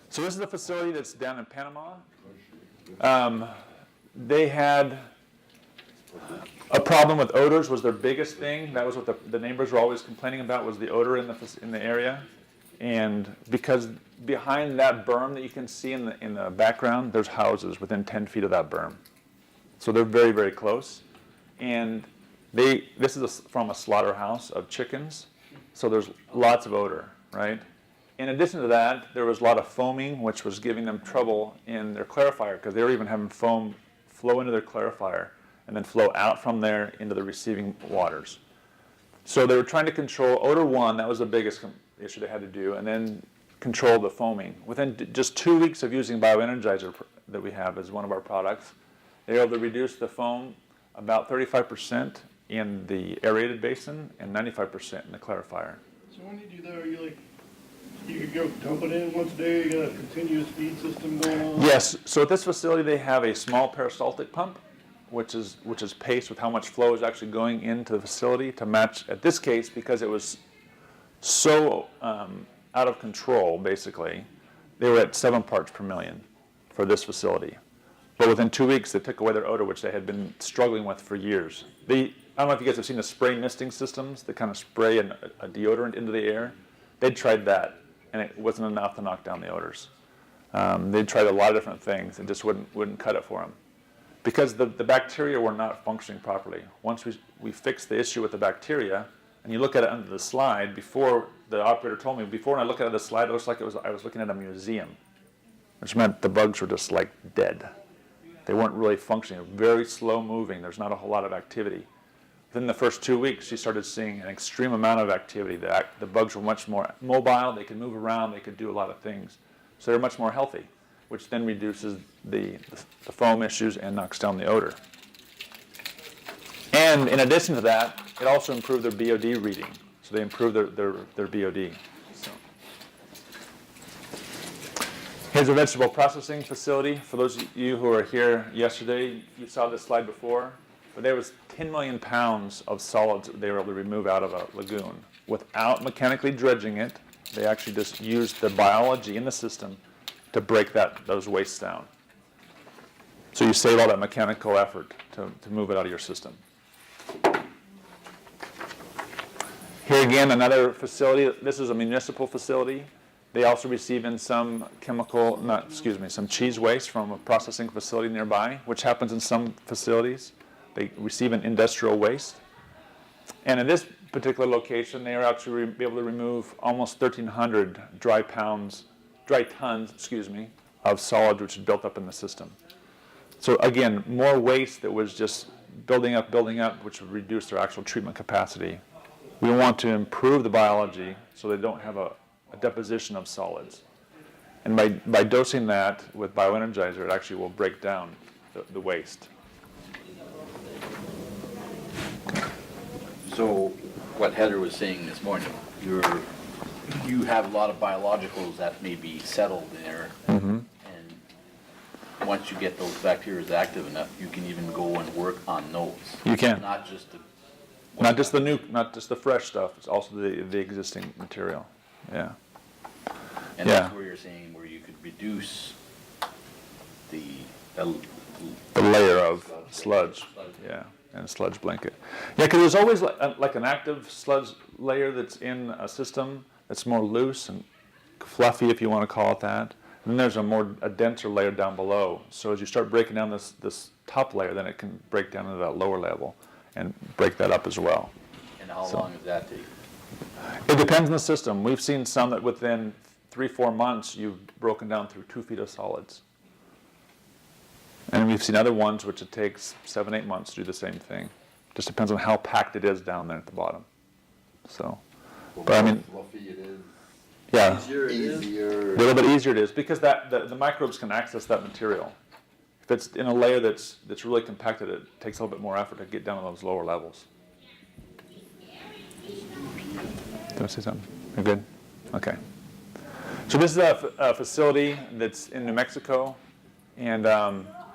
So this is the facility that's down in Panama. They had a problem with odors was their biggest thing. That was what the neighbors were always complaining about, was the odor in the area. And because behind that berm that you can see in the background, there's houses within 10 feet of that berm. So they're very, very close. And this is from a slaughterhouse of chickens, so there's lots of odor, right? In addition to that, there was a lot of foaming, which was giving them trouble in their clarifier, because they were even having foam flow into their clarifier and then flow out from there into the receiving waters. So they were trying to control odor 1, that was the biggest issue they had to do, and then control the foaming. Within just 2 weeks of using Bioenergizer that we have as one of our products, they were able to reduce the foam about 35% in the aerated basin and 95% in the clarifier. So when you do that, are you like, you could go dump it in once a day, you got a continuous feed system going on? Yes, so at this facility they have a small peristaltic pump, which is paced with how much flow is actually going into the facility to match, at this case, because it was so out of control, basically, they were at 7 parts per million for this facility. But within 2 weeks, they took away their odor, which they had been struggling with for years. I don't know if you guys have seen the spray misting systems that kind of spray a deodorant into the air. They'd tried that, and it wasn't enough to knock down the odors. They'd tried a lot of different things, and just wouldn't cut it for them. Because the bacteria were not functioning properly. Once we fixed the issue with the bacteria, and you look at it under the slide, before the operator told me, before when I looked at the slide, it looks like I was looking at a museum, which meant the bugs were just like dead. They weren't really functioning, very slow moving, there's not a whole lot of activity. Within the first 2 weeks, she started seeing an extreme amount of activity. The bugs were much more mobile, they could move around, they could do a lot of things. So they're much more healthy, which then reduces the foam issues and knocks down the odor. And in addition to that, it also improved their BOD reading. So they improved their BOD. So. Here's a vegetable processing facility. For those of you who were here yesterday, you saw this slide before. But there was 10 million pounds of solids that they were able to remove out of a lagoon without mechanically dredging it. They actually just used the biology in the system to break those wastes down. So you save all that mechanical effort to move it out of your system. Here again, another facility. This is a municipal facility. They also receive in some some cheese waste from a processing facility nearby, which happens in some facilities. They receive an industrial waste. And in this particular location, they are actually be able to remove almost 1,300 dry tons, of solid which is built up in the system. So again, more waste that was just building up, which would reduce their actual treatment capacity. We want to improve the biology so they don't have a deposition of solids. And by dosing that with Bioenergizer, it actually will break down the waste. So what Heather was saying this morning, you have a lot of biologicals that may be settled there, and once you get those bacteria active enough, you can even go and work on those. You can. Not just the fresh stuff. It's also the existing material. Yeah. And that's where you're saying where you could reduce the layer of sludge. Yeah. And a sludge blanket. Yeah, because there's always like an active sludge layer that's in a system that's more loose and fluffy, if you want to call it that. And then there's a denser layer down below. So as you start breaking down this top layer, then it can break down into that lower level and break that up as well. And how long does that take? It depends on the system. We've seen some that within 3-4 months you've broken down through 2 feet of solids. And we've seen other ones which it takes 7-8 months to do the same thing. Just depends on how packed it is down there at the bottom. So, but I mean, fluffy it is. Yeah, Easier. a little bit easier it is because the microbes can access that material. If it's in a layer that's really compacted, it takes a little bit more effort to get down to those lower levels. Did I say something? You're good? Okay. So this is a facility that's in New Mexico, and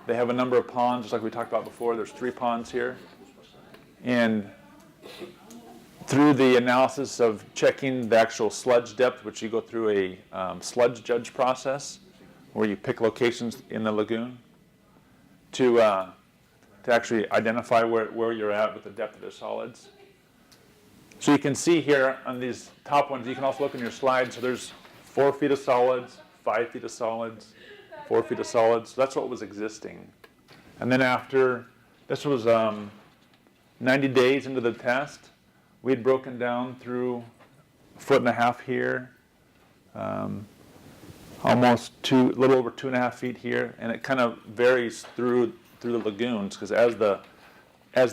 they have a number of ponds, just like we talked about before. There's 3 ponds here. And through the analysis of checking the actual sludge depth, which you go through a sludge judge process, where you pick locations in the lagoon to actually identify where you're at with the depth of the solids. So you can see here on these top ones, you can also look in your slide, so there's 4 feet of solids, 5 feet of solids, 4 feet of solids. So that's what was existing. And then after, this was 90 days into the test, we had broken down through 1.5 feet here, almost a little over 2.5 feet here, and it kind of varies through the lagoons, because as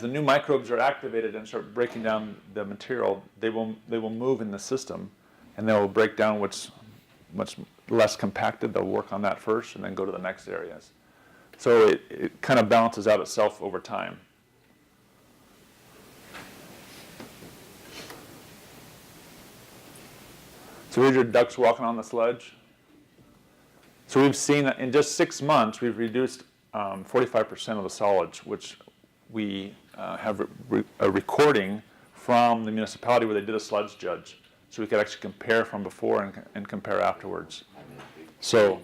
the new microbes are activated and start breaking down the material, they will move in the system, and they will break down what's much less compacted. They'll work on that first, and then go to the next areas. So it kind of balances out itself over time. So here's your ducks walking on the sludge. So we've seen that in just 6 months, we've reduced 45% of the solids, which we have a recording from the municipality where they did a sludge judge. So we could actually compare from before and compare afterwards. So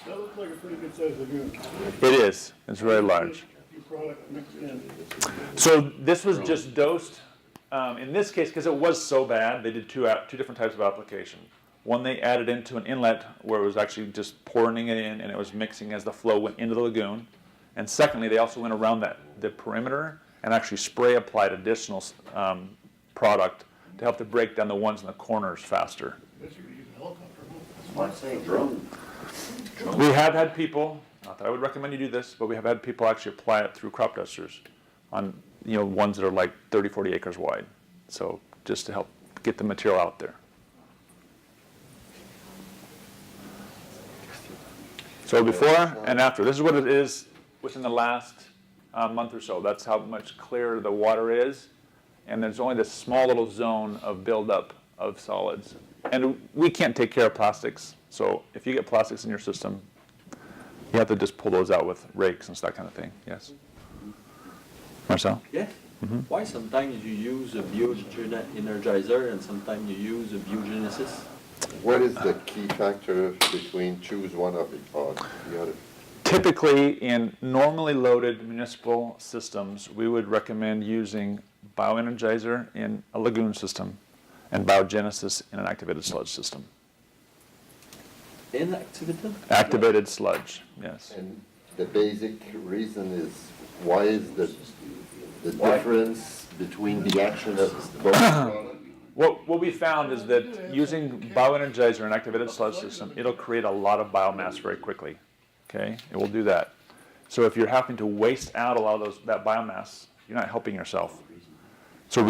That looks like a pretty good sized lagoon. it is. It's very large. Your product mixed in. So this was just dosed. In this case, because it was so bad, they did two different types of application. One, they added into an inlet where it was actually just pouring it in and it was mixing as the flow went into the lagoon. And secondly, they also went around the perimeter and actually spray applied additional product to help to break down the ones in the corners faster. I guess you could use a helicopter. Why say drone? We have had people, not that I would recommend you do this, but we have had people actually apply it through crop dusters on ones that are like 30, 40 acres wide. So just to help get the material out there. So before and after, this is what it is within the last month or so. That's how much clearer the water is. And there's only this small little zone of buildup of solids. And we can't take care of plastics. So if you get plastics in your system, you have to just pull those out with rakes and that kind of thing. Yes? Marcel? Yeah. Why sometimes you use a Energizer and sometimes you use a biogenesis? What is the key factor between choose one of it or the other? Typically, in normally loaded municipal systems, we would recommend using bioenergizer in a lagoon system and biogenesis in an activated sludge system. Inactivated? Activated sludge, yes. And the basic reason is why is the Why? difference between the action of both products? What we found is that using bioenergizer in an activated sludge system, it'll create a lot of biomass very quickly. Okay, it will do that. So if you're having to waste out a lot of that biomass, you're not helping yourself. So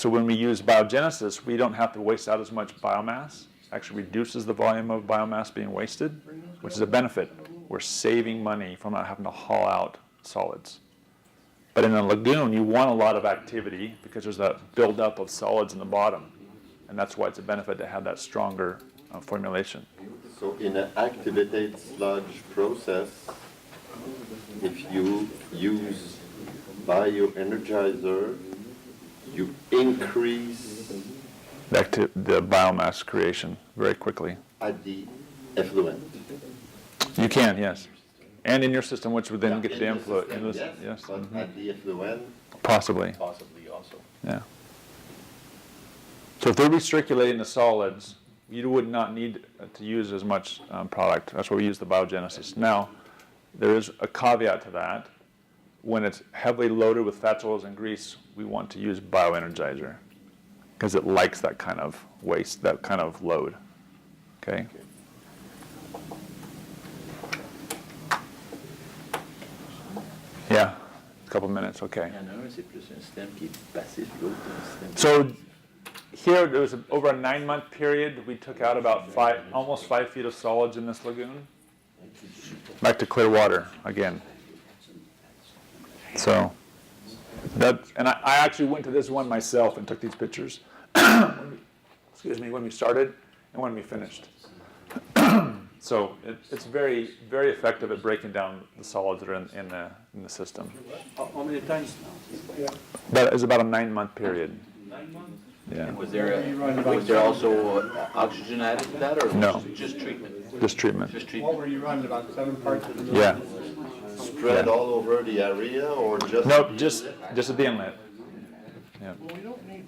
when we use biogenesis, we don't have to waste out as much biomass. Actually reduces the volume of biomass being wasted, which is a benefit. We're saving money from not having to haul out solids. But in a lagoon, you want a lot of activity because there's that buildup of solids in the bottom. And that's why it's a benefit to have that stronger formulation. So in an activated sludge process, if you use bioenergizer, you increase The biomass creation very quickly. at the effluent. You can, yes. And in your system, which would then get In the the influence. system, yes, but at the effluent, Possibly, Possibly also. yeah. So if they're recirculating the solids, you would not need to use as much product. That's why we use the biogenesis. Now, there is a caveat to that. When it's heavily loaded with fats, oils, and grease, we want to use bioenergizer because it likes that kind of waste, that kind of load. Okay? Yeah, a couple minutes, okay. Il y en a un, c'est plus un système qui est passif, l'autre, c'est un système. So here, there was over a 9-month period, we took out about almost 5 feet of solids in this lagoon. Back to clear water again. So and I actually went to this one myself and took these pictures. Excuse me, when we started and when we finished. So it's very, very effective at breaking down the solids that are in the system. How many times? That is about a 9-month period. 9 months? Yeah. Was there also oxygen added to that, or No. just treatment? Just treatment. Just What treatment. were you running, about 7 parts of the million? Yeah. Spread Yeah. all over the area or just? Nope, just at the inlet. Yeah. Well, we don't need